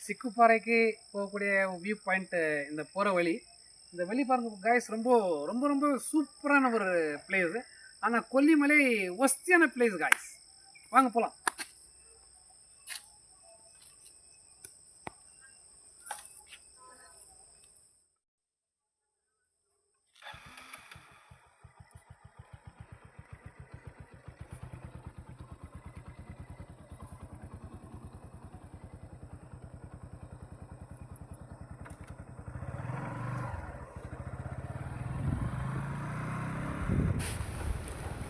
சிக்குப்பாறைக்கு போகக்கூடிய view point இந்த போகிற வழி. இந்த வழி பாருங்க கைஸ், ரொம்ப ரொம்ப ரொம்ப சூப்பரான ஒரு பிளேஸு. ஆனால் கொல்லிமலை ஒஸ்தியான பிளேஸ் கைஸ். வாங்க போகலாம்.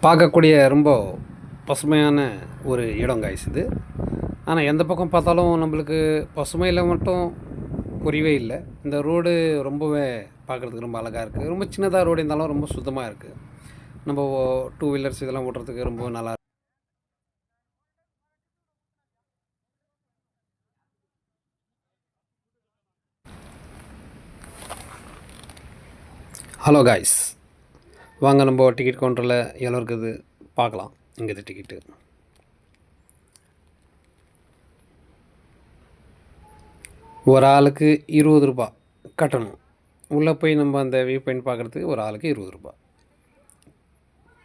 பார்க்கக்கூடிய ரொம்ப பசுமையான ஒரு இடம் கைஸ் இது. ஆனால் எந்த பக்கம் பார்த்தாலும் நம்மளுக்கு பசுமையில் மட்டும் புரியவே இல்லை. இந்த ரோடு ரொம்பவே பார்க்குறதுக்கு ரொம்ப அழகாக இருக்குது. ரொம்ப சின்னதாக ரோடு இருந்தாலும் ரொம்ப சுத்தமாக இருக்குது. நம்ம 2 வீலர்ஸ் இதெல்லாம் ஓட்டுறதுக்கு ரொம்ப நல்லா இருக்கு. ஹலோ காய்ஸ், வாங்க நம்ம டிக்கெட் கவுண்டரில் எவ்வளோ இருக்குது பார்க்கலாம். இங்கே டிக்கெட்டு ஒரு ஆளுக்கு 20 ரூபா கட்டணும். உள்ளே போய் நம்ம அந்த வியூ பாயிண்ட் பார்க்குறதுக்கு ஒரு ஆளுக்கு 20 ரூபா.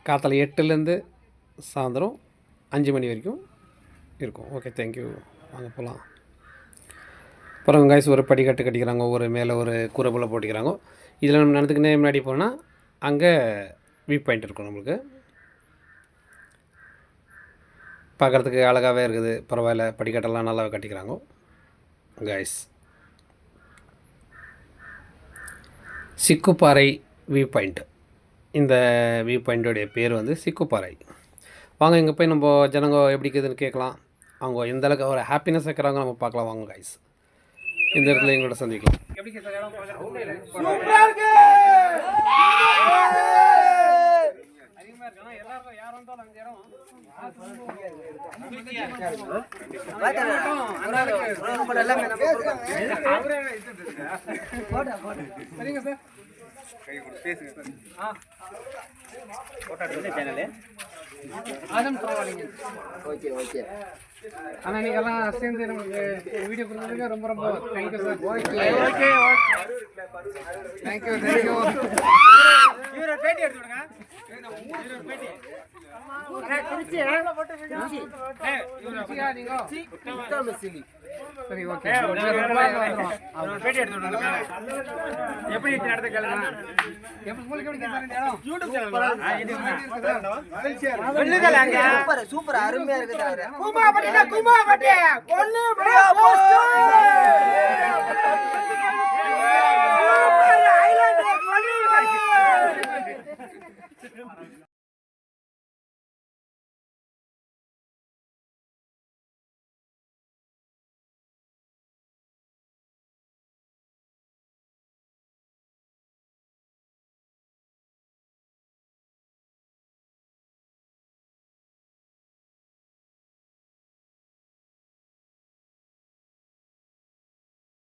காத்தால 8லேருந்து சாயந்தரம் 5 மணி வரைக்கும் இருக்கும். Okay, thank you. வாங்க போகலாம். அப்புறம் காய்ஸ், ஒரு படிக்கட்டு கட்டிக்கிறாங்க, ஒரு மேலே ஒரு கூரை போல் போட்டிக்கிறாங்க. இதில் நம்ம நடந்துக்கினே முன்னாடி போனால் அங்கே வியூ பாயிண்ட் இருக்கும். நம்மளுக்கு பார்க்குறதுக்கு அழகாகவே இருக்குது. பரவாயில்ல, படிக்கட்டெல்லாம் நல்லாவே கட்டிக்கிறாங்க காய்ஸ். Chikkuparai view point. இந்த வியூ பாயிண்ட்டோடைய பேர் வந்து சிக்குப்பாறை. வாங்க இங்கே போய் நம்ம ஜனங்க எப்படி இருக்குதுன்னு கேட்கலாம். அவங்க எந்த அளவுக்கு ஒரு ஹாப்பினஸ் இருக்கிறாங்க நம்ம பார்க்கலாம். வாங்க காய்ஸ், இந்த இடத்துல எங்களோட சந்திக்கலாம். சரிங்க சார், ஓகே ஓகே. ஆனால் நீங்கள் எல்லாம் சேர்ந்து நமக்கு வீடியோ கொடுத்ததுக்கு ரொம்ப ரொம்ப thank you sir. Okay okay thank you thank you. பேட்டி எடுத்து விடுங்க. சரி ஓகே, பேட்டி எடுத்து விடுங்க. எப்படி நடத்த கேளுங்க. சூப்பர் அருமையா இருக்குது.